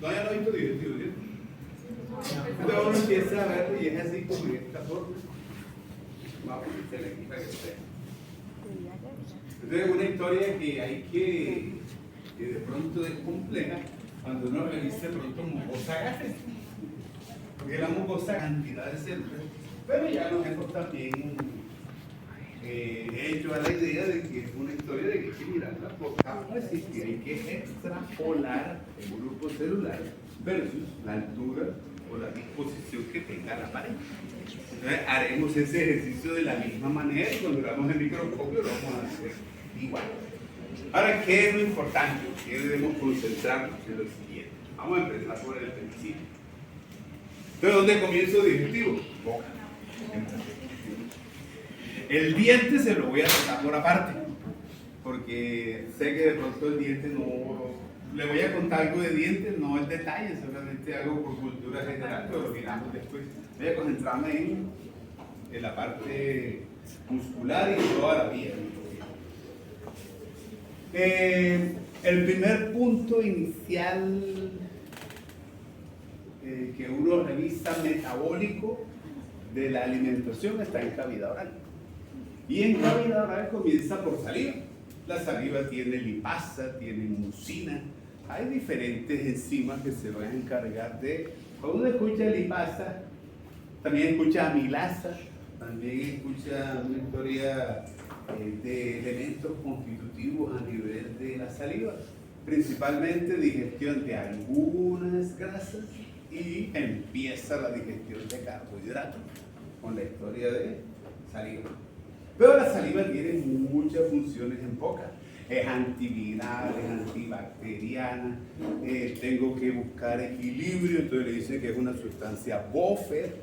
No, ya lo he visto digestivo, ¿cierto? Entonces uno empieza a verlo y es así como de esta forma. Vamos a ponerle aquí para que se vea. Entonces es una historia que hay que de pronto es compleja cuando uno revisa de pronto mucosa gástrica. Porque la mucosa cantidad de células, pero ya nos hemos también hecho a la idea de que es una historia de que hay que mirarla por capas y que hay que extrapolar el grupo celular versus la altura o la disposición que tenga la pared. Entonces haremos ese ejercicio de la misma manera y cuando veamos el microscopio lo vamos a hacer igual. Ahora, ¿qué es lo importante? ¿Qué debemos concentrarnos en lo siguiente? Vamos a empezar por el principio. Entonces, ¿dónde comienzo digestivo? Boca. El diente se lo voy a tratar por aparte, porque sé que de pronto el diente no... Le voy a contar algo de dientes, no es detalle, solamente algo por cultura general, pero lo miramos después. Voy a concentrarme en la parte muscular y toda la vía. El primer punto inicial que uno revisa metabólico de la alimentación está en cavidad oral. Y en cavidad oral comienza por saliva. La saliva tiene lipasa, tiene mucina. Hay diferentes enzimas que se van a encargar de... Cuando uno escucha lipasa, también escucha amilasa, también escucha una historia de elementos constitutivos a nivel de la saliva, principalmente digestión de algunas grasas y empieza la digestión de carbohidratos con la historia de saliva. Pero la saliva tiene muchas funciones en boca. Es antiviral, es antibacteriana, tengo que buscar equilibrio, entonces le dicen que es una sustancia buffer,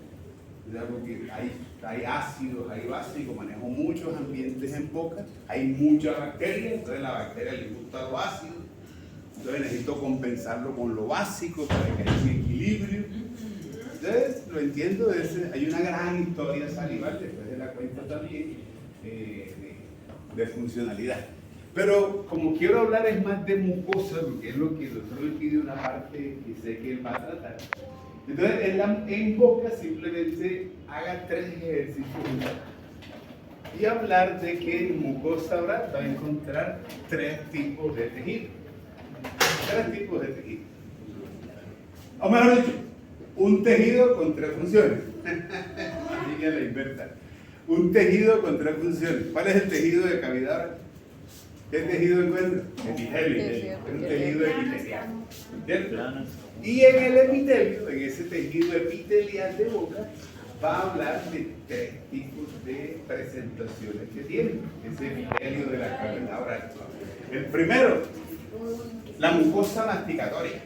porque hay ácidos, hay básicos, manejo muchos ambientes en boca, hay mucha bacteria, entonces la bacteria le gusta lo ácido, entonces necesito compensarlo con lo básico para que haya un equilibrio. Entonces, lo entiendo, hay una gran historia salival, después de la cuenta también, de funcionalidad. Pero como quiero hablar es más de mucosa, porque es lo que el doctor me pide una parte que sé que él va a tratar. Entonces, en boca simplemente haga 3 ejercicios y hablar de que en mucosa oral va a encontrar 3 tipos de tejido. 3 tipos de tejido. O mejor dicho, un tejido con 3 funciones. Así que la inversa. Un tejido con 3 funciones. ¿Cuál es el tejido de cavidad oral? ¿Qué tejido encuentra? Epitelio. Es un tejido epitelial. ¿Cierto? Y en el epitelio, en ese tejido epitelial de boca, va a hablar de 3 tipos de presentaciones que tiene ese epitelio de la cavidad oral. El primero, la mucosa masticatoria.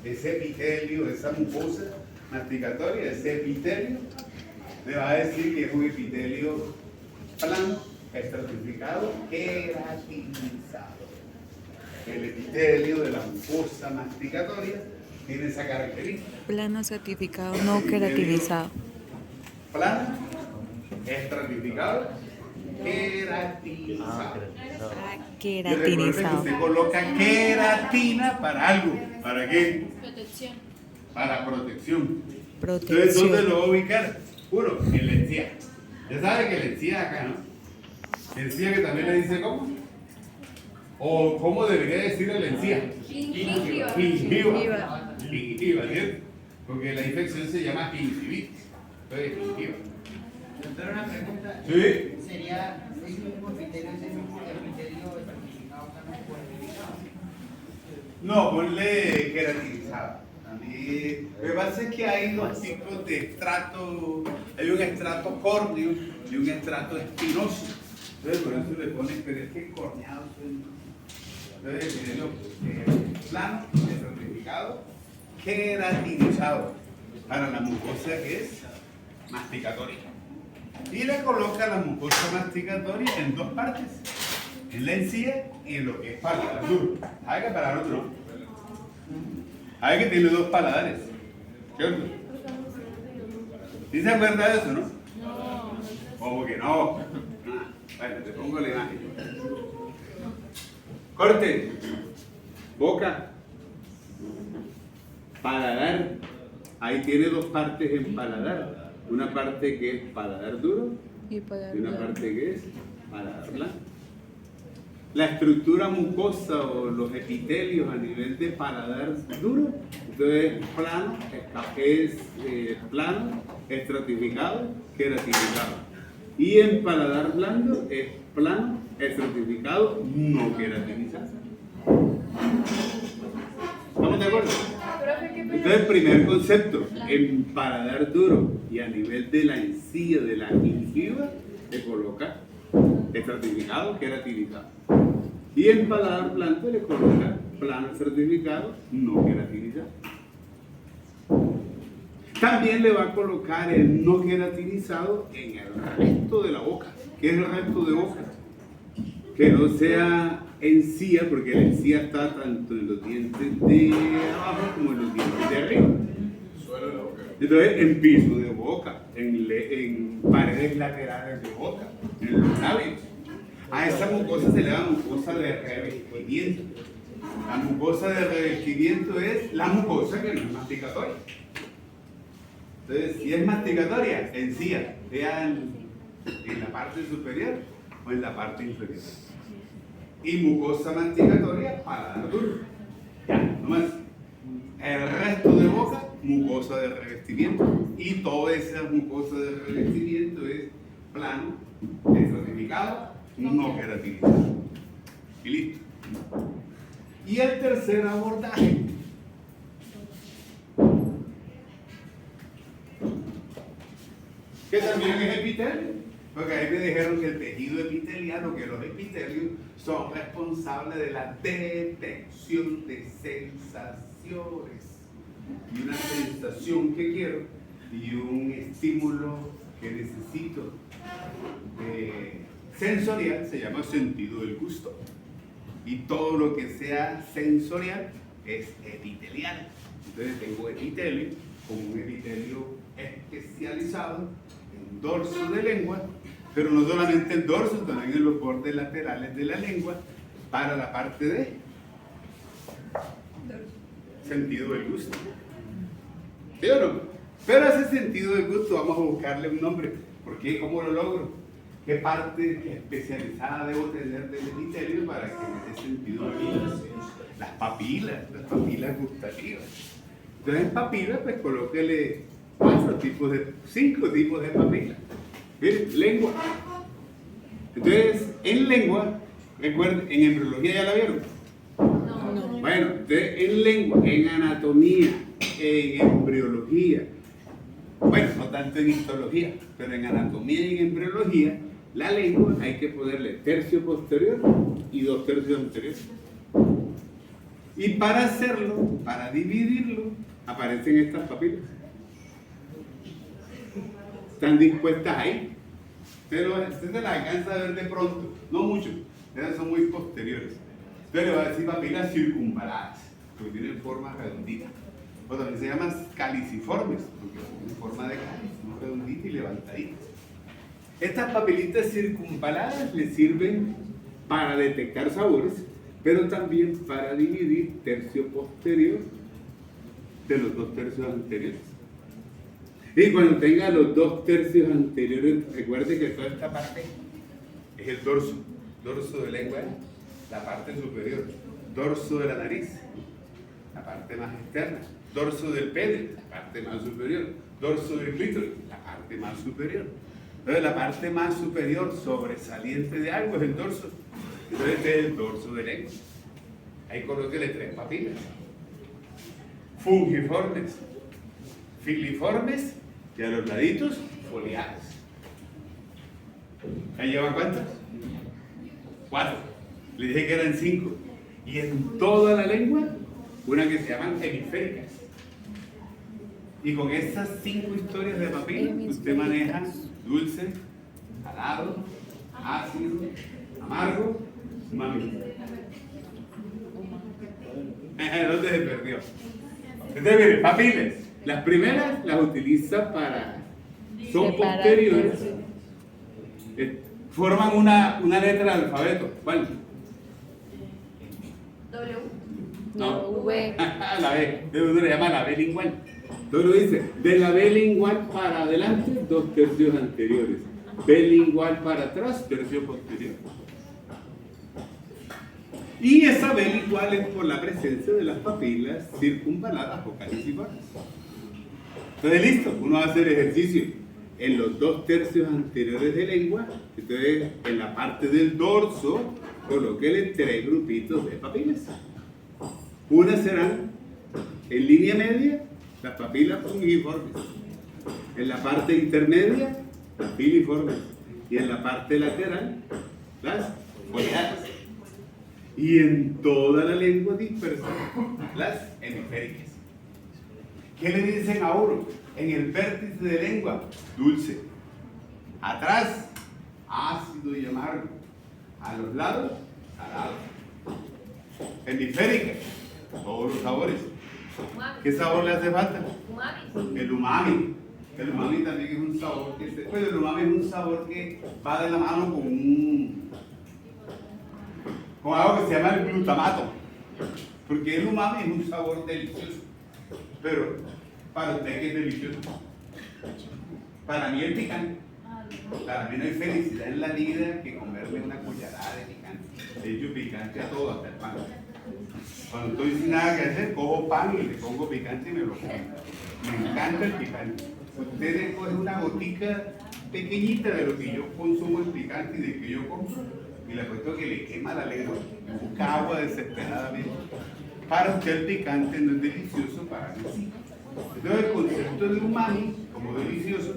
Ese epitelio, esa mucosa masticatoria, ese epitelio, le va a decir que es un epitelio plano, estratificado, queratinizado. El epitelio de la mucosa masticatoria tiene esa característica. Plano estratificado, no queratinizado. Plano, estratificado, queratinizado. Queratinizado. Usted coloca queratina para algo. ¿Para qué? Protección. Para protección. Entonces, Protección. ¿dónde lo va a ubicar? Uno, en la encía. Ya sabe que la encía acá, ¿no? Encía que también le dice ¿cómo? O ¿cómo debería decir la encía? Gingiva. Gingiva, ¿cierto? Porque la infección se llama gingivitis. Entonces, gingiva. Doctor, una pregunta. Sí. ¿Sería ese mismo epitelio, ese mismo epitelio certificado también por certificado? No, ponle queratinizado. A mí, lo que pasa es que hay 2 tipos de estrato. Hay un estrato córneo y un estrato espinoso. Entonces, por eso le ponen, pero es que corneado. Entonces, epitelio plano, estratificado, queratinizado. Para la mucosa que es masticatoria. Y le coloca la mucosa masticatoria en 2 partes, en la encía y en lo que es paladar duro. Hay que parar otro. Hay que tiene 2 paladares. ¿Cierto? ¿Sí se acuerda de eso, no? No. ¿Cómo que no? Bueno, te pongo la imagen. Corte. Boca. Paladar, ahí tiene dos partes en paladar. Una parte que es paladar duro Y para y una parte que es paladar blando. La estructura mucosa o los epitelios a nivel de paladar duro, entonces plano, estratificado, queratinizado. Y en paladar blando es plano, estratificado, no queratinizado. ¿Estamos de acuerdo? Entonces, primer concepto, en paladar duro y a nivel de la encía, de la gingiva, se coloca estratificado, queratinizado. Y en paladar blando le coloca plano estratificado, no queratinizado. También le va a colocar el no queratinizado en el resto de la boca. ¿Qué es el resto de boca? Que no sea encía, porque la encía está tanto en los dientes de abajo como en los dientes de arriba. Entonces, en piso de boca, en paredes laterales de boca, en los labios. A esa mucosa se le llama mucosa de revestimiento. La mucosa de revestimiento es la mucosa que no es masticatoria. Entonces, si es masticatoria, encía, sea en la parte superior o en la parte inferior. Y mucosa masticatoria, paladar duro. Ya, nomás. El resto de boca, mucosa de revestimiento. Y toda esa mucosa de revestimiento es plano, estratificado, no queratinizado. Y listo. Y el tercer abordaje. Que también es epitelio, porque ahí me dijeron que el tejido epiteliano, que los epitelios son responsables de la detección de sensaciones. Y una sensación que quiero y un estímulo que necesito sensorial se llama sentido del gusto. Y todo lo que sea sensorial es epitelial. Entonces tengo epitelio como un epitelio especializado en dorso de lengua, pero no solamente el dorso, también en los bordes laterales de la lengua, para la parte de sentido del gusto. ¿Sí o no? Pero a ese sentido del gusto vamos a buscarle un nombre. ¿Por qué? ¿Cómo lo logro? ¿Qué parte especializada debo tener del epitelio para que me dé sentido del gusto? Las papilas gustativas. Entonces en papilas, pues colóquele 5 tipos de papilas. Miren, lengua. Entonces, en lengua, recuerden, en embriología ya la vieron. No. Bueno, entonces en lengua, en anatomía, en embriología, bueno, no tanto en histología, pero en anatomía y en embriología, la lengua hay que ponerle tercio posterior y 2 tercios anteriores. Y para hacerlo, para dividirlo, aparecen estas papilas. Están dispuestas ahí, pero usted se las alcanza a ver de pronto, no mucho, esas son muy posteriores. Entonces le va a decir papilas circunvaladas, porque tienen forma redondita. O también se llaman caliciformes, porque tienen forma de cáliz, ¿no? Redondita y levantadita. Estas papilitas circunvaladas le sirven para detectar sabores, pero también para dividir tercio posterior de los 2 tercios anteriores. Y cuando tenga los 2 tercios anteriores, recuerde que toda esta parte es el dorso de lengua, la parte superior, dorso de la nariz, la parte más externa, dorso del pene, la parte más superior, dorso del clítoris, la parte más superior. Entonces la parte más superior sobresaliente de algo es el dorso. Entonces este es el dorso de lengua. Ahí colóquele 3 papilas. Fungiformes, filiformes y a los laditos foliares. ¿Ahí llevan cuántas? 4. Le dije que eran 5. Y en toda la lengua, una que se llaman hemisféricas. Y con esas 5 historias de papel, usted maneja dulce, salado, ácido, amargo, mamífero. ¿Dónde se perdió? Entonces, miren, papilas. Las primeras las utiliza para... son posteriores. Forman una letra del alfabeto. ¿Cuál? W. No, V. La B, uno le llama la B lingual. Entonces uno dice, de la B lingual para adelante, 2/3 anteriores. B lingual para atrás, 1/3 posterior. Y esa B lingual es por la presencia de las papilas circunvaladas o caliciformes. Entonces listo, uno va a hacer ejercicio en los 2/3 anteriores de lengua. Entonces en la parte del dorso colóquele 3 grupitos de papilas. Unas serán en línea media las papilas fungiformes, en la parte intermedia las filiformes y en la parte lateral las foliadas. Y en toda la lengua dispersa las hemisféricas. ¿Qué le dicen a uno? En el vértice de lengua, dulce. Atrás, ácido y amargo. A los lados, salado. Hemisféricas, todos los sabores. ¿Qué sabor le hace falta? El umami. El umami también es un sabor que el umami es un sabor que va de la mano con algo que se llama el glutamato. Porque el umami es un sabor delicioso. Pero para usted, ¿qué es delicioso? Para mí el picante. Para mí no hay felicidad en la vida que comerle una cucharada de picante. De hecho, picante a todo, hasta el pan. Cuando estoy sin nada que hacer, cojo pan y le pongo picante y me lo como. Me encanta el picante. Ustedes cogen una gotica pequeñita de lo que yo consumo el picante y de que yo compro y le apuesto que le quema la lengua, busca agua desesperadamente. Para usted el picante no es delicioso, para mí sí. Entonces el concepto de umami como delicioso,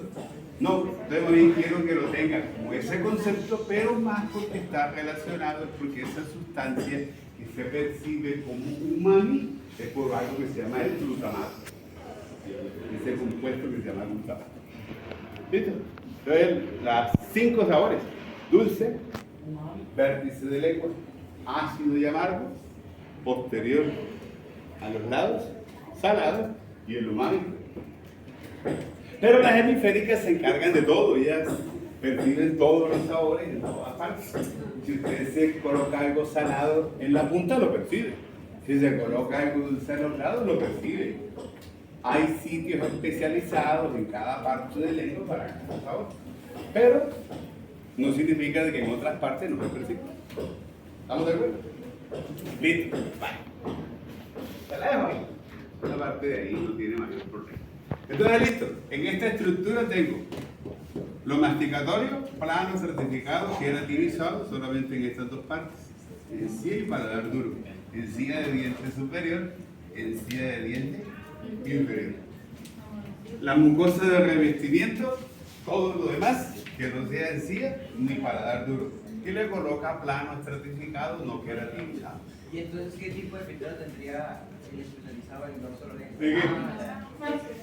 no, entonces más bien quiero que lo tenga como ese concepto, pero más porque está relacionado, porque esa sustancia que se percibe como umami es por algo que se llama el glutamato. Ese compuesto que se llama glutamato. ¿Listo? Entonces, las 5 sabores: dulce, vértice de lengua, ácido y amargo, posterior a los lados, salado y el umami. Pero las hemisféricas se encargan de todo, ellas perciben todos los sabores en todas partes. Si usted se coloca algo salado en la punta, lo percibe. Si se coloca algo dulce a los lados, lo percibe. Hay sitios especializados en cada parte del lengua para cada sabor. Pero no significa de que en otras partes no se percibe. ¿Estamos de acuerdo? Listo. Vale. Se la dejo ahí. Esta parte de ahí no tiene mayor problema. Entonces, listo. En esta estructura tengo lo masticatorio, plano, certificado, queratinizado, solamente en estas dos partes. Encía y paladar duro. Encía de diente superior, encía de diente inferior. La mucosa de revestimiento, todo lo demás, que no sea encía ni paladar duro. Y le coloca plano estratificado, no queratinizado. ¿Y entonces qué tipo de pintura tendría el especializado en dorso lengua?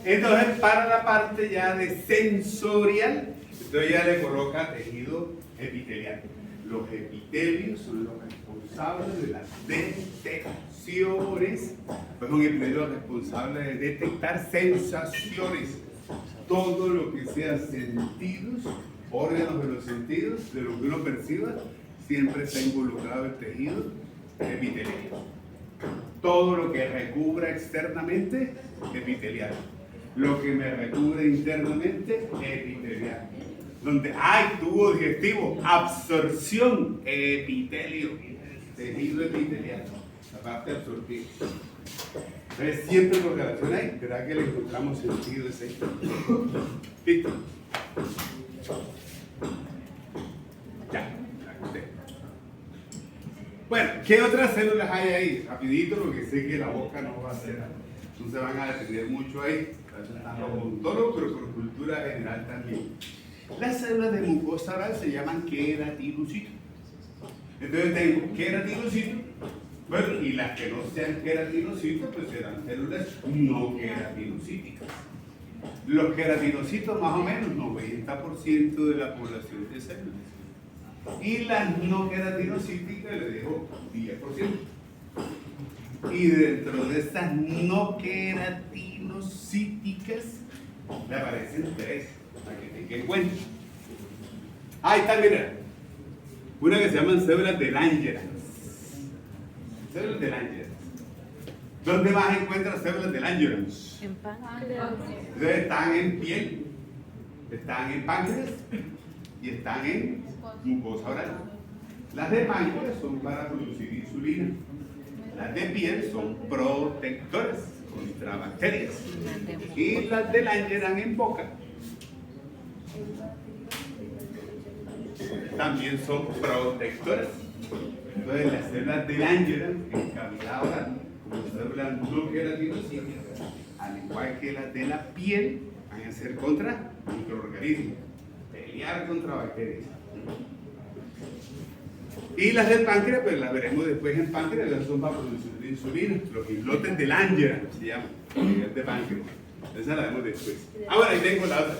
Entonces, para la parte ya de sensorial, entonces ya le coloca tejido epitelial. Los epitelios son los responsables de las detecciones, pues un epitelio responsable de detectar sensaciones. Todo lo que sea sentidos, órganos de los sentidos, de lo que uno perciba, siempre está involucrado el tejido epitelial. Todo lo que recubra externamente, epitelial. Lo que me recubre internamente, epitelial. Donde hay tubo digestivo, absorción, epitelio, tejido epitelial, la parte absortiva. Entonces siempre lo relaciona ahí, ¿verdad que le encontramos sentido a ese? ¿Listo? Ya. Bueno, ¿qué otras células hay ahí? Rapidito, porque sé que la boca no va a ser, no se van a detener mucho ahí. Los odontólogos, pero por cultura general también. Las células de mucosa oral se llaman queratinocitos. Entonces tengo queratinocitos, bueno, y las que no sean queratinocitos, pues serán células no queratinocíticas. Los queratinocitos, más o menos, 90% de la población de células. Y las no queratinocíticas le dejo 10%. Y dentro de estas no queratinocíticas le aparecen 3, para que tengan en cuenta. Ahí está, mira. Una que se llaman células de Langerhans. Células de Langerhans. ¿Dónde más encuentras células del Langerhans? En páncreas. Entonces están en piel, están en páncreas y están en mucosa oral. Las de páncreas son para producir insulina. Las de piel son protectoras contra bacterias. Y las de Langerhans en boca también son protectoras. Entonces las células de Langerhans en cavidad oral, como células no queratinocidas, al igual que las de la piel, van a ser contra microorganismos, pelear contra bacterias. Y las del páncreas, pues las veremos después en páncreas, esas son para producir insulina, los islotes de Langerhans se llaman, es de páncreas. Esa la vemos después. Ahora ahí tengo la otra.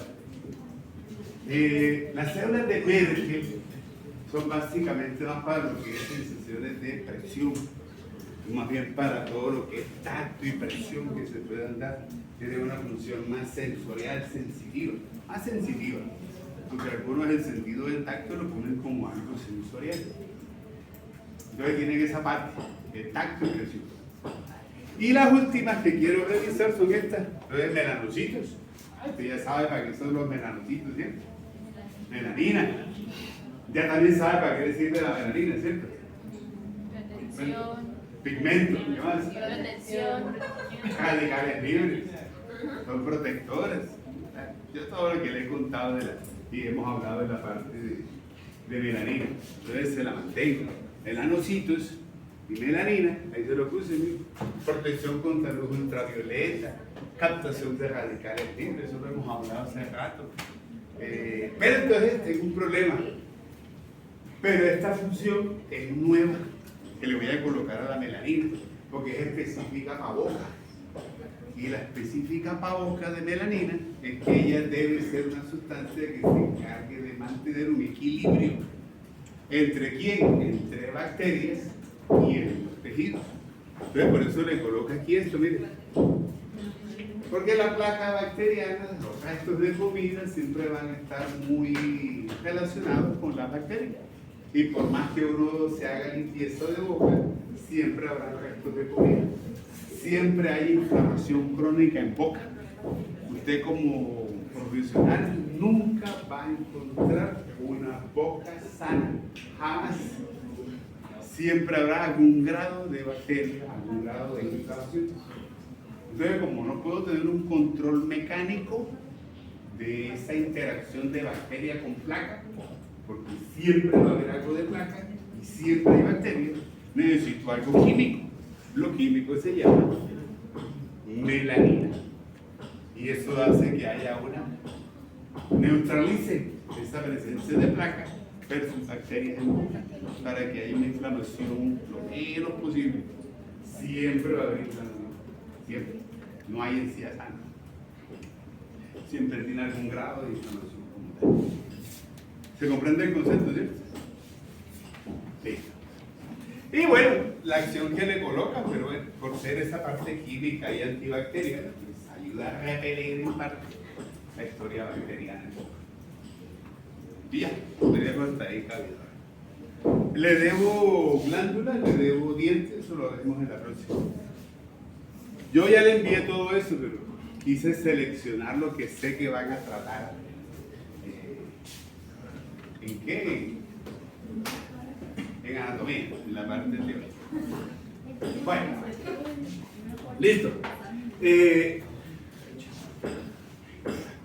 Las células de Merkel son básicamente más para lo que es sensaciones de presión, más bien para todo lo que es tacto y presión que se puedan dar. Tiene una función más sensorial, sensitiva, más sensitiva. Aunque algunos el sentido del tacto lo ponen como algo sensorial. Entonces tienen esa parte, el tacto y presión. Y las últimas que quiero revisar son estas. Entonces, melanocitos. Usted ya sabe para qué son los melanocitos, ¿cierto? Melanina. Ya también sabe para qué le sirve la melanina, ¿cierto? Retención. Pigmento, ¿qué más? Retención. Radicales libres. Son protectores. Yo todo lo que le he contado y hemos hablado de la parte de melanina. Entonces se la mantengo. Melanocitos y melanina, ahí se lo puse, ¿sí? Protección contra luz ultravioleta, captación de radicales libres, eso lo hemos hablado hace rato. Pero entonces tengo un problema. Pero esta función es nueva, que le voy a colocar a la melanina, porque es específica para boca. Y la específica para boca de melanina es que ella debe ser una sustancia que se encargue de mantener un equilibrio. ¿Entre quién? Entre bacterias y en los tejidos. Entonces por eso le coloco aquí esto, miren. Porque la placa bacteriana, los restos de comida siempre van a estar muy relacionados con las bacterias. Y por más que uno se haga limpieza de boca, siempre habrá restos de comida. Siempre hay inflamación crónica en boca. Usted como profesional nunca va a encontrar una boca sana, jamás. Siempre habrá algún grado de bacteria, algún grado de inflamación. Entonces, como no puedo tener un control mecánico de esa interacción de bacteria con placa, porque siempre va a haber algo de placa y siempre hay bacterias, necesito algo químico. Lo químico se llama melanina. Y eso hace que haya neutralice esa presencia de placa versus bacterias en boca, para que haya una inflamación lo menos posible. Siempre va a haber inflamación, siempre. No hay encía sana. Siempre tiene algún grado de inflamación como tal. ¿Se comprende el concepto, cierto? Listo. Y bueno, la acción que le coloca, pero bueno, por ser esa parte química y antibacteriana, pues ayuda a repeler en parte la historia bacteriana en boca. Y ya, tenemos hasta ahí cavidad. Le debo glándulas, le debo dientes, eso lo haremos en la próxima. Yo ya le envié todo eso, pero quise seleccionar lo que sé que van a tratar. ¿En qué? En anatomía, en la parte teórica. Bueno, listo.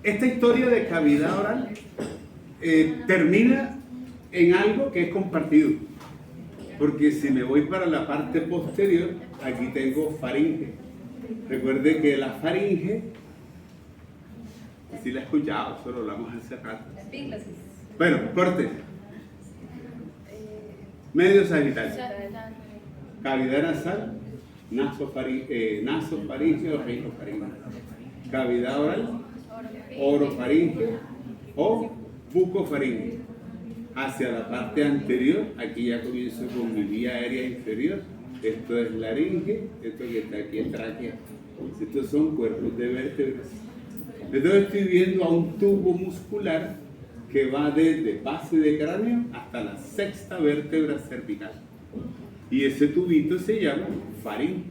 Esta historia de cavidad oral termina en algo que es compartido. Porque si me voy para la parte posterior, aquí tengo faringe. Recuerde que la faringe, si la he escuchado, solo hablamos hace rato. Bueno, corte. Medio sagital. Cavidad nasal, nasofaringe o rinofaringe. Cavidad oral, orofaringe o bucofaringe. Hacia la parte anterior, aquí ya comienzo con mi vía aérea inferior. Esto es laringe, esto que está aquí es tráquea. Estos son cuerpos de vértebras. Entonces estoy viendo a un tubo muscular que va desde base de cráneo hasta la sexta vértebra cervical. Y ese tubito se llama faringe.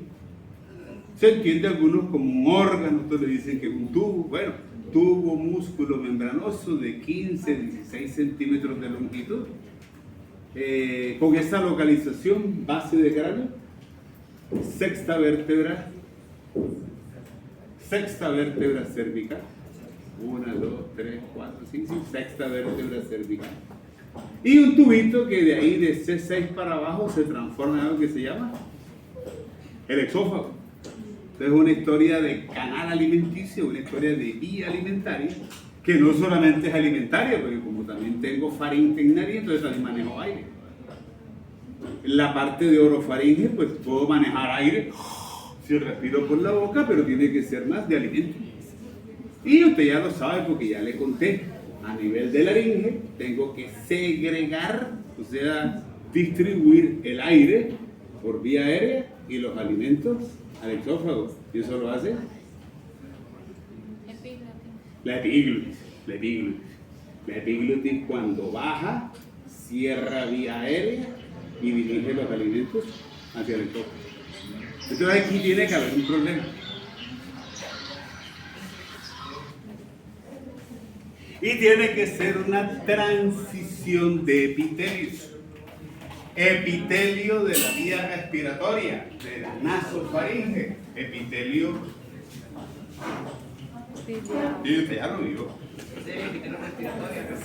Se entiende algunos como un órgano, otros le dicen que es un tubo. Bueno, tubo músculo membranoso de 15, 16 centímetros de longitud. Con esta localización, base de cráneo, sexta vértebra cervical. 1, 2, 3, 4, 5, sexta vértebra cervical. Y un tubito que de ahí de C6 para abajo se transforma en algo que se llama el exófago. Entonces es una historia de canal alimenticio, una historia de vía alimentaria, que no solamente es alimentaria, porque como también tengo faringe en nariz, entonces también manejo aire. En la parte de orofaringe, pues puedo manejar aire si respiro por la boca, pero tiene que ser más de alimento. Y usted ya lo sabe porque ya le conté, a nivel de laringe tengo que segregar, o sea, distribuir el aire por vía aérea y los alimentos al exófago. ¿Y eso lo hace? La epiglotis. La epiglotis cuando baja, cierra vía aérea y dirige los alimentos hacia el exófago. Entonces aquí tiene que haber un problema. Y tiene que ser una transición de epitelios. Epitelio de la vía respiratoria, de la nasofaringe. Epitelio. Y usted ya lo vio. Ese es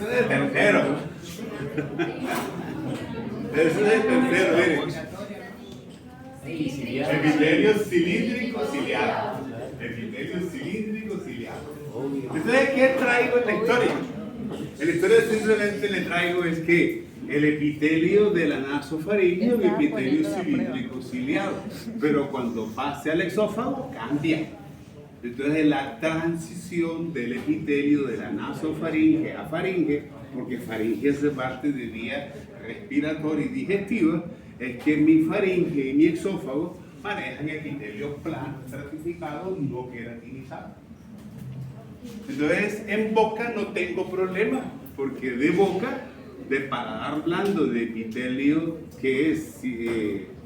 el tercero. Ese es el tercero, mire. Epitelio cilíndrico ciliado. Epitelio cilíndrico ciliado. Entonces, ¿qué traigo en la historia? En la historia simplemente le traigo es que el epitelio de la nasofaringe es un epitelio cilíndrico ciliado, pero cuando pase al exófago cambia. Entonces la transición del epitelio de la nasofaringe a faringe, porque faringe hace parte de vía respiratoria y digestiva, es que mi faringe y mi exófago manejan epitelios planos, estratificados, no queratinizados. Entonces, en boca no tengo problema, porque de boca, de paladar blando, de epitelio que es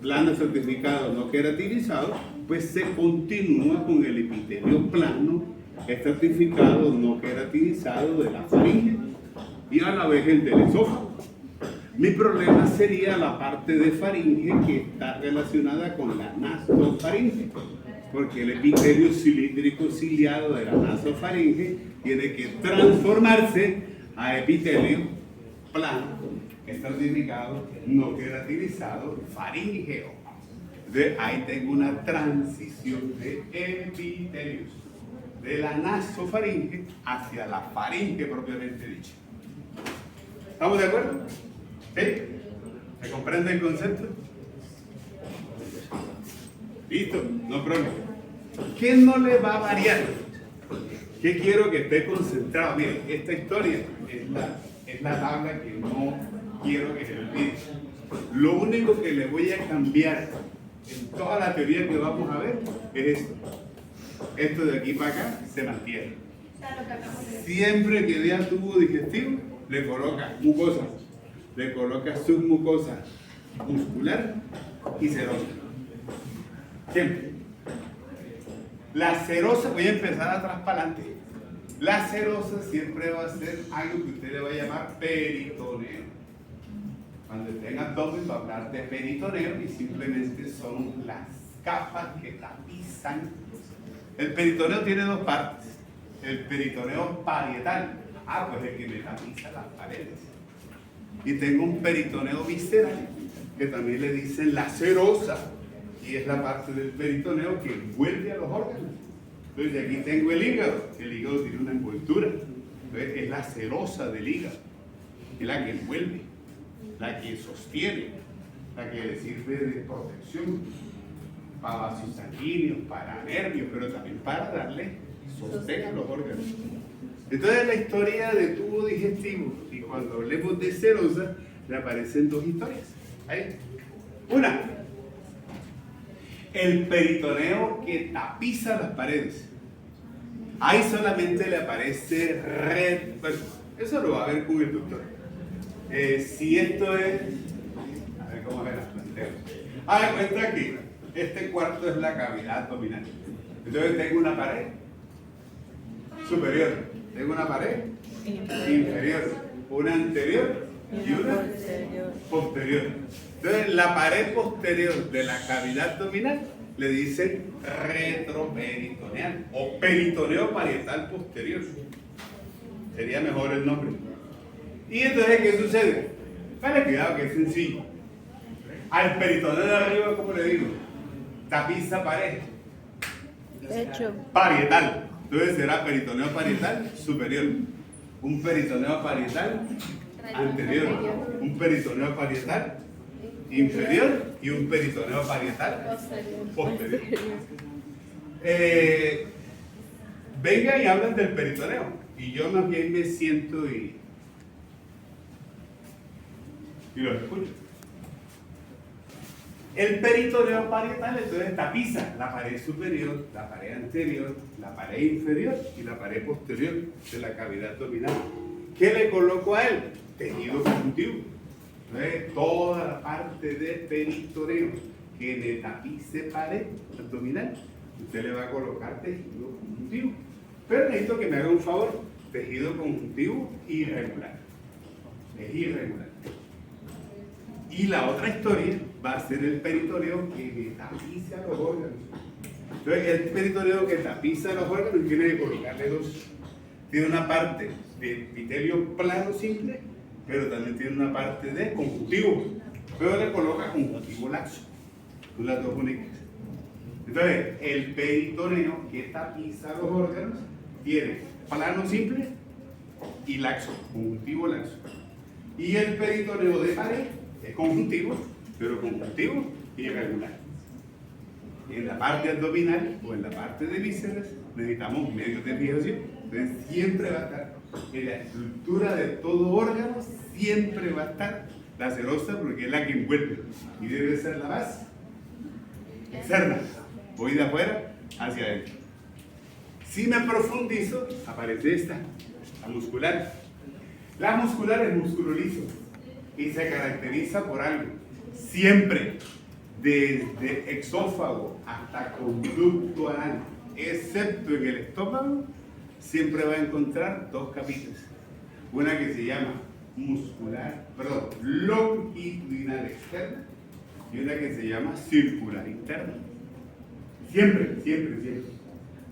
plano certificado, no queratinizado, pues se continúa con el epitelio plano, estratificado, no queratinizado de la faringe, y a la vez el del esófago. Mi problema sería la parte de faringe que está relacionada con la nasofaringe, porque el epitelio cilíndrico ciliado de la nasofaringe tiene que transformarse a epitelio plano, estratificado, no queratinizado, faríngeo. Entonces ahí tengo una transición de epitelios, de la nasofaringe hacia la faringe propiamente dicha. ¿Estamos de acuerdo? ¿Sí? ¿Se comprende el concepto? Listo, no problema. ¿Qué no le va a variar? ¿Qué quiero que esté concentrado? Miren, esta historia es la tabla que no quiero que se olvide. Lo único que le voy a cambiar en toda la teoría que vamos a ver es esto. Esto de aquí para acá se mantiene. Siempre que vea tubo digestivo, le coloca mucosa, le coloca submucosa muscular y serosa. Siempre. La serosa, voy a empezar atrás para adelante. La serosa siempre va a ser algo que usted le va a llamar peritoneo. Cuando esté en abdomen va a hablar de peritoneo y simplemente son las capas que tapizan. El peritoneo tiene dos partes. El peritoneo parietal, pues el que me tapiza las paredes. Y tengo un peritoneo visceral, que también le dicen la serosa, y es la parte del peritoneo que envuelve a los órganos. Entonces aquí tengo el hígado tiene una envoltura. Entonces es la serosa del hígado, es la que envuelve, la que sostiene, la que le sirve de protección para vasos sanguíneos, para nervios, pero también para darle sostén a los órganos. Entonces la historia de tubo digestivo, y cuando hablemos de serosa, le aparecen dos historias. ¿Ahí? Una, el peritoneo que tapiza las paredes. Ahí solamente le aparece red, bueno, eso lo va a ver con el doctor. Si esto es, a ver cómo se las planteo. De cuenta que Este cuarto es la cavidad abdominal. Entonces tengo una pared superior, tengo una pared inferior, una anterior y una posterior. Entonces la pared posterior de la cavidad abdominal le dicen retroperitoneal o peritoneo parietal posterior. Sería mejor el nombre. Y entonces, ¿qué sucede? Vale, cuidado que es sencillo. Al peritoneo de arriba, ¿cómo le digo? Tapiza pared. Hecho. Parietal. Entonces será peritoneo parietal superior. Un peritoneo parietal anterior. Un peritoneo parietal inferior y un peritoneo parietal posterior. Venga y hablan del peritoneo. Y yo más bien me siento y lo escucho. El peritoneo parietal entonces tapiza la pared superior, la pared anterior, la pared inferior y la pared posterior de la cavidad abdominal. ¿Qué le coloco a él? Tejido conjuntivo. Entonces, toda la parte de peritoneo que le tapice pared abdominal, usted le va a colocar tejido conjuntivo. Pero necesito que me haga un favor, tejido conjuntivo irregular. Es irregular. Y la otra historia va a ser el peritoneo que le tapiza los órganos. Entonces, el peritoneo que tapiza los órganos tiene que colocarle dos. Tiene una parte de epitelio plano simple, pero también tiene una parte de conjuntivo. Pero le coloca conjuntivo laxo. Son las dos únicas. Entonces, el peritoneo que tapiza los órganos tiene plano simple y laxo, conjuntivo laxo. Y el peritoneo de pared es conjuntivo, pero conjuntivo irregular. En la parte abdominal o en la parte de vísceras necesitamos medios de fijación. Entonces siempre va a estar en la estructura de todo órgano, siempre va a estar la serosa porque es la que envuelve y debe ser la base externa. Voy de afuera hacia adentro. Si me profundizo, aparece esta, la muscular. La muscular es músculo liso y se caracteriza por algo. Siempre, desde exófago hasta conducto anal, excepto en el estómago, siempre va a encontrar dos capitas. Una que se llama longitudinal externa y una que se llama circular interna. Siempre, siempre, siempre.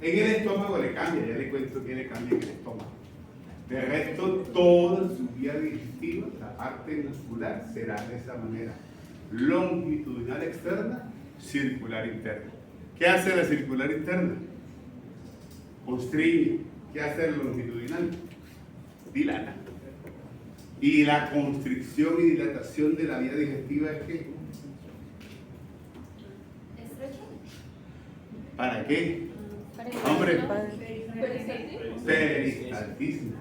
En el estómago le cambia, ya le cuento que le cambia en el estómago. De resto, toda su vía digestiva, la parte muscular, será de esa manera. Longitudinal externa, circular interna. ¿Qué hace la circular interna? Constriñe. ¿Qué hace el longitudinal? Dilata. Y la constricción y dilatación de la vía digestiva es ¿qué? ¿Estrecho? ¿Para qué? Hombre, peristaltismo.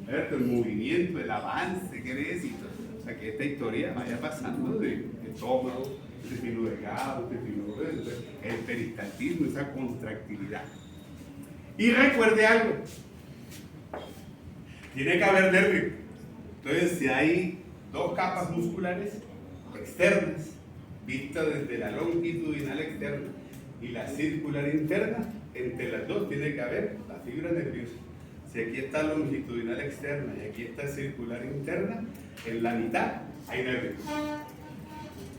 El movimiento, el avance que necesito. O sea, que esta historia vaya pasando de estómago, intestino delgado, intestino grueso, el peristaltismo, esa contractilidad. Y recuerde algo, tiene que haber nervio. Entonces, si hay dos capas musculares externas, vistas desde la longitudinal externa y la circular interna, entre las dos tiene que haber la fibra nerviosa. Si aquí está longitudinal externa y aquí está circular interna, en la mitad hay nervios.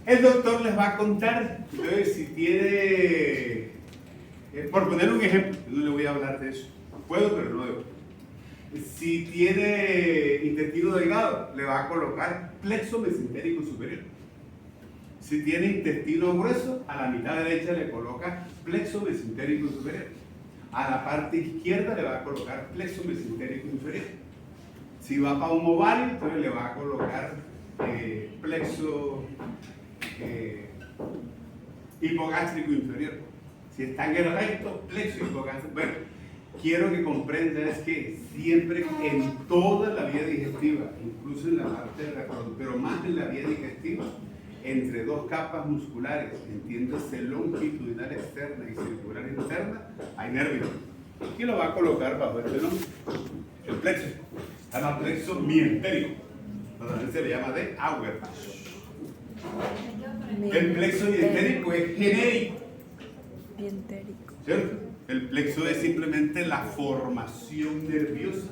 El doctor les va a contar, entonces, si tiene, por poner un ejemplo, no le voy a hablar de eso, puedo pero no debo. Si tiene intestino delgado, le va a colocar plexo mesentérico superior. Si tiene intestino grueso, a la mitad derecha le coloca plexo mesentérico superior. A la parte izquierda le va a colocar plexo mesentérico inferior. Si va para un ovario, entonces le va a colocar plexo hipogástrico inferior. Si está en el recto, plexo hipogástrico. Bueno, quiero que comprendas que siempre en toda la vía digestiva, incluso en la parte de la colon, pero más en la vía digestiva, entre dos capas musculares, entiéndase longitudinal externa y circular interna, hay nervios. ¿Y lo va a colocar bajo este nombre? El plexo. Se llama plexo mientérico. También se le llama de Auerbach. El plexo dientérico es genérico, Dientérico. ¿cierto? El plexo es simplemente la formación nerviosa.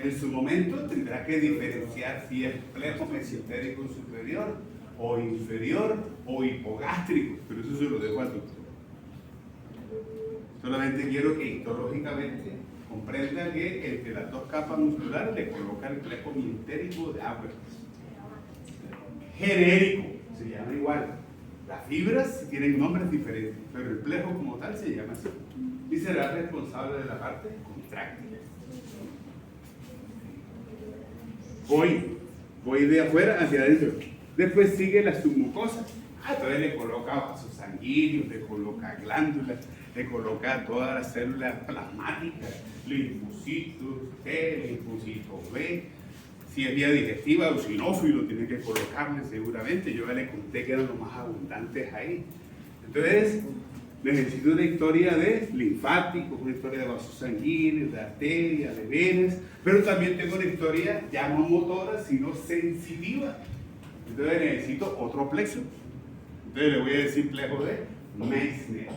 En su momento tendrá que diferenciar si es plejo mesentérico superior o inferior o hipogástrico, pero eso se lo dejo al doctor. Solamente quiero que histológicamente comprenda que entre las dos capas musculares le coloca el plejo dientérico de agua. Genérico, se llama igual. Las fibras tienen nombres diferentes, pero el plejo como tal se llama así. Y será responsable de la parte contráctil. Voy de afuera hacia adentro. Después sigue la submucosa. Entonces le coloca vasos sanguíneos, le coloca glándulas, le coloca todas las células plasmáticas, linfocitos T, linfocitos B. Si es vía digestiva o sinófilo, tiene que colocarle seguramente. Yo ya le conté que eran los más abundantes ahí. Entonces, necesito una historia de linfáticos, una historia de vasos sanguíneos, de arterias, de venas, pero también tengo una historia ya no motora, sino sensitiva. Entonces necesito otro plexo. Entonces le voy a decir plejo de Meissner.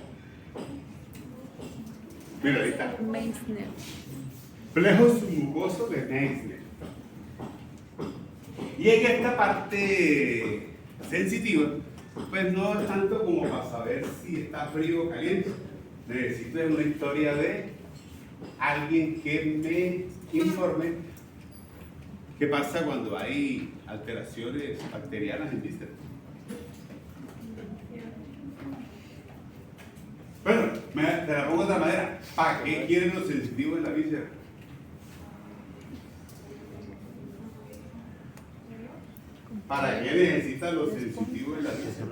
Mira, ahí está. Meissner. Plejo submucoso de Meissner. Y en esta parte sensitiva, pues no es tanto como para saber si está frío o caliente. Necesito una historia de alguien que me informe qué pasa cuando hay alteraciones bacterianas en vísceras. Bueno, te la pongo de otra manera. ¿Para qué quieren los sensitivos en la víscera? ¿Para qué necesitan los sensitivos en la víscera?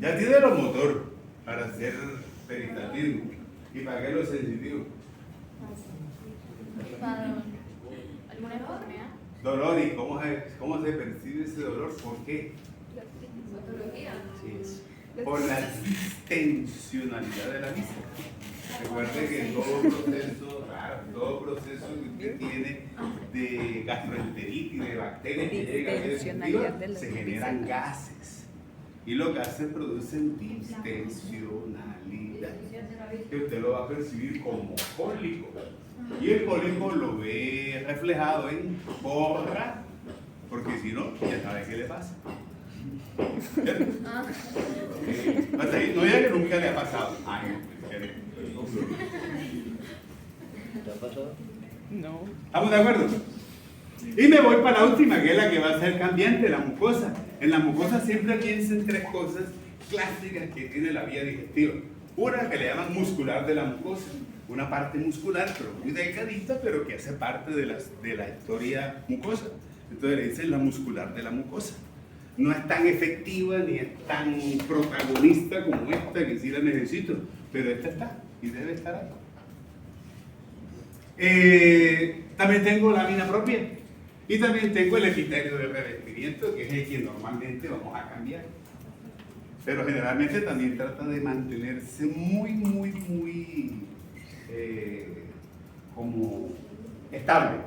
Ya tiene los motor para hacer peristaldismo. ¿Y para qué los sensitivos? ¿Alguna enfermedad? Dolor, ¿y cómo se percibe ese dolor? ¿Por qué? Sí, por la distensionalidad de la víscera. Recuerde que todo proceso que usted tiene de gastroenteritis, de bacterias que llegan a la digestiva, se generan gases. Y los gases producen distensionalidad, que usted lo va a percibir como cólico. Y el cólico lo ve reflejado en borra, porque si no, ya sabe qué le pasa. Hasta ahí, no ya que nunca le ha pasado. ¿Te ha pasado? No. ¿Estamos de acuerdo? Y me voy para la última, que es la que va a ser cambiante, la mucosa. En la mucosa siempre piensen tres cosas clásicas que tiene la vía digestiva. Una que le llaman muscular de la mucosa, una parte muscular, pero muy delgadita, pero que hace parte de la historia mucosa. Entonces le dicen la muscular de la mucosa. No es tan efectiva ni es tan protagonista como esta, que sí la necesito, pero esta está y debe estar ahí. También tengo lámina propia y también tengo el epitelio de revestimiento, que es el que normalmente vamos a cambiar. Pero generalmente también trata de mantenerse muy como estable.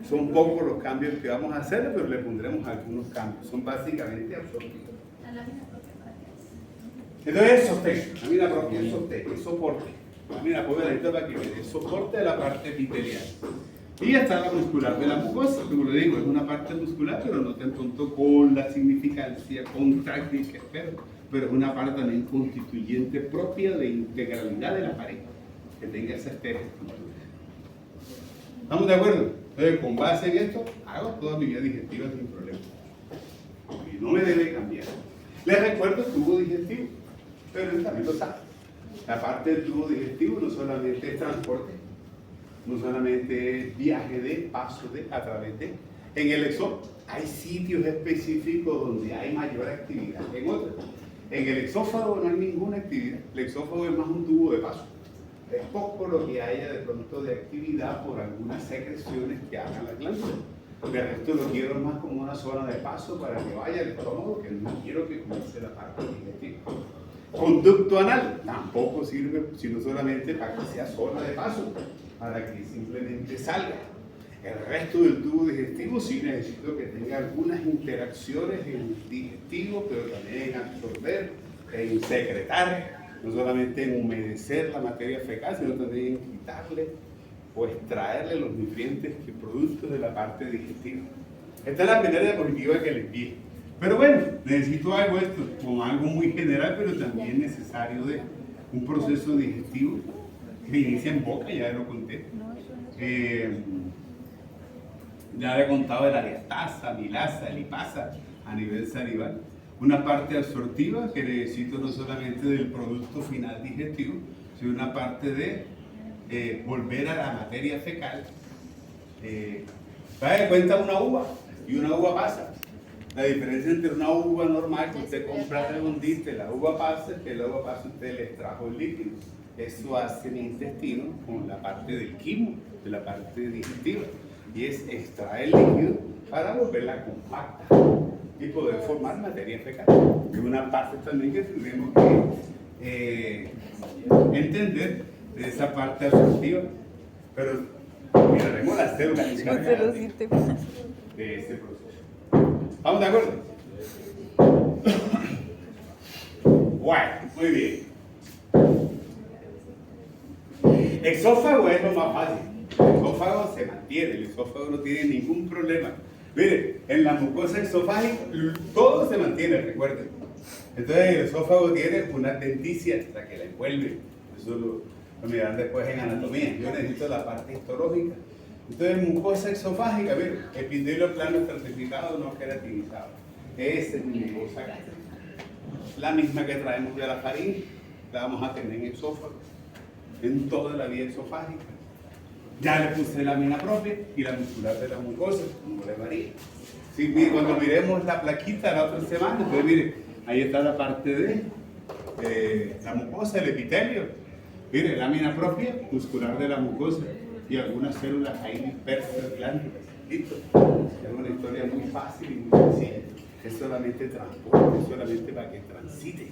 Son pocos los cambios que vamos a hacer, pero le pondremos algunos cambios. Son básicamente absorbidos. La lámina propia para qué es. Entonces, sostén. Lámina propia es sostén, es soporte. Lámina propia necesita para que me dé soporte de la parte epitelial. Y está la muscular de la mucosa, como le digo, es una parte muscular, pero no tan tonto con la significancia contráctil que espero. Pero es una parte también constituyente propia de integralidad de la pared, que tenga esa estructura. ¿Estamos de acuerdo? Entonces, con base en esto, hago toda mi vida digestiva sin problema. Y no me debe cambiar. Les recuerdo el tubo digestivo, pero él también lo sabe. La parte del tubo digestivo no solamente es transporte, no solamente es viaje de, paso de, a través de. En el exófago hay sitios específicos donde hay mayor actividad que en otros. En el exófago no hay ninguna actividad. El exófago es más un tubo de paso. Es poco lo que haya de pronto de actividad por algunas secreciones que hagan la glándula. De resto lo quiero más como una zona de paso para que vaya al estómago, que no quiero que comience la parte digestiva. Conducto anal tampoco sirve, sino solamente para que sea zona de paso, para que simplemente salga. El resto del tubo digestivo sí necesito que tenga algunas interacciones en digestivo, pero también en absorber, en secretar, no solamente en humedecer la materia fecal, sino también en quitarle o extraerle los nutrientes y productos de la parte digestiva. Esta es la primera diapositiva que les envié. Pero bueno, necesito algo esto, como algo muy general, pero también necesario de un proceso digestivo que inicia en boca, ya lo conté. Ya le he contado de la diastasa, milasa, lipasa a nivel salival. Una parte absortiva que necesito no solamente del producto final digestivo, sino una parte de volver a la materia fecal. ¿Se da cuenta una uva y una uva pasa? La diferencia entre una uva normal que usted compra redondita y la uva pasa es que la uva pasa usted le extrajo el líquido. Eso hace el intestino con la parte del quimo, de la parte digestiva. Y es extraer el líquido para volverla compacta y poder formar materia fecal. Es una parte también que tenemos que entender de esa parte absortiva. Pero miraremos las células encargadas de ese proceso. ¿Estamos de acuerdo? Bueno, muy bien. Exófago es lo más fácil. El esófago se mantiene, el esófago no tiene ningún problema. Mire, en la mucosa esofágica todo se mantiene, recuerden. Entonces el esófago tiene una denticia, la que la envuelve. Eso lo mirarán después en anatomía. Yo necesito la parte histológica. Entonces mucosa esofágica, mire, epitelio plano estratificado no queratinizado. Esa es mi mucosa gástrica. La misma que traemos de la faringe, la vamos a tener en esófago, en toda la vía esofágica. Ya le puse la lámina propia y la muscular de la mucosa, como le varía. Sí, cuando miremos la plaquita la otra semana, entonces mire, ahí está la parte de la mucosa, el epitelio. Mire, lámina propia, muscular de la mucosa y algunas células ahí dispersas, glándulas. Listo. Es una historia muy fácil y muy sencilla. Es solamente transporte, es solamente para que transite.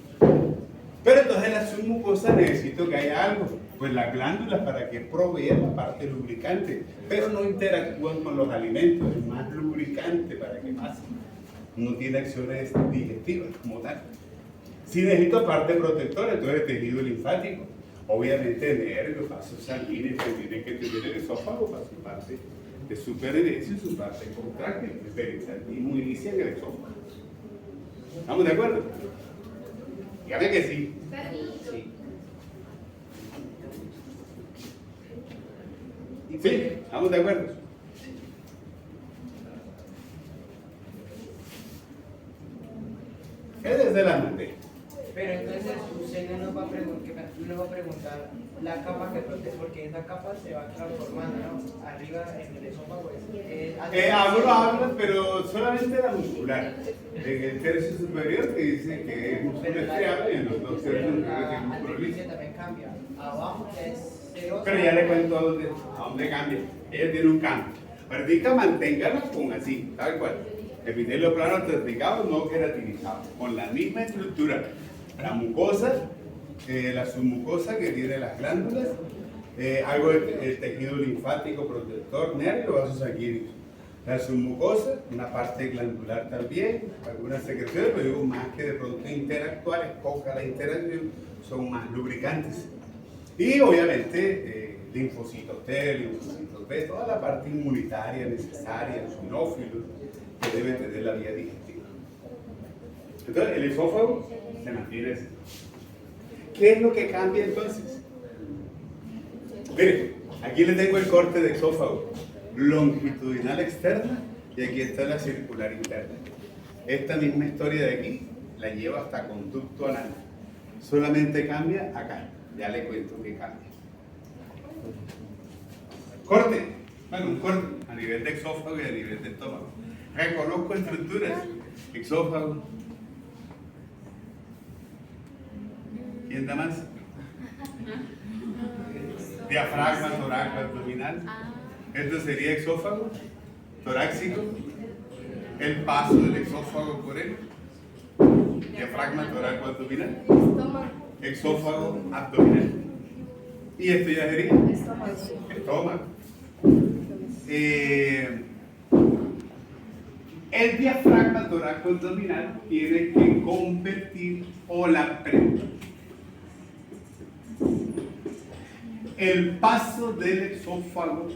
Pero entonces en la submucosa necesito que haya algo, pues las glándulas para que provean la parte lubricante, pero no interactúan con los alimentos, es más lubricante para que pase. No tiene acciones digestivas como tal. Si necesito parte protectora, entonces el tejido linfático, obviamente nervios, vasos sanguíneos que tienen que tener el esófago para su parte de supervivencia y su parte contráctil, el peristaltismo inicia en el esófago. ¿Estamos de acuerdo? Dígame que sí. Sí. Sí, estamos de acuerdo. Esa es la materia. Pero entonces usted no nos va a preguntar la capa que protege, porque esa capa se va transformando, ¿no? Arriba en el esófago habla, pero solamente la muscular. En el tercio superior que dice que es músculo estriado y en los dos tercios superiores que es músculo liso. También cambia. Abajo ya es serosa. Pero ya le cuento a dónde cambia. Ella tiene un cambio. Ahorita manténgala con así, tal cual. Epitelio plano estratificado, no queratinizado. Con la misma estructura. La mucosa, la submucosa que tiene las glándulas, algo del tejido linfático protector, nervio, vasos sanguíneos. La submucosa, una parte glandular también, algunas secreciones, pero digo más que de pronto interactuar, es poca la interacción, son más lubricantes. Y obviamente linfocitos T, linfocitos B, toda la parte inmunitaria necesaria, eosinófilos, que debe tener la vía digestiva. Entonces el esófago se mantiene así. ¿Qué es lo que cambia entonces? Miren, aquí les tengo el corte de esófago. Longitudinal externa y aquí está la circular interna. Esta misma historia de aquí la llevo hasta conducto anal. Solamente cambia acá. Ya le cuento que cambia. Corte. Bueno, un corte a nivel de exófago y a nivel de estómago. Reconozco estructuras. Exófago. ¿Quién da más? Diafragma, torácico, abdominal. Esto sería exófago, torácico, el paso del exófago por él, diafragma, torácico, abdominal, esófago, abdominal. Y esto ya sería estómago. El diafragma toracoabdominal tiene que convertir el paso del esófago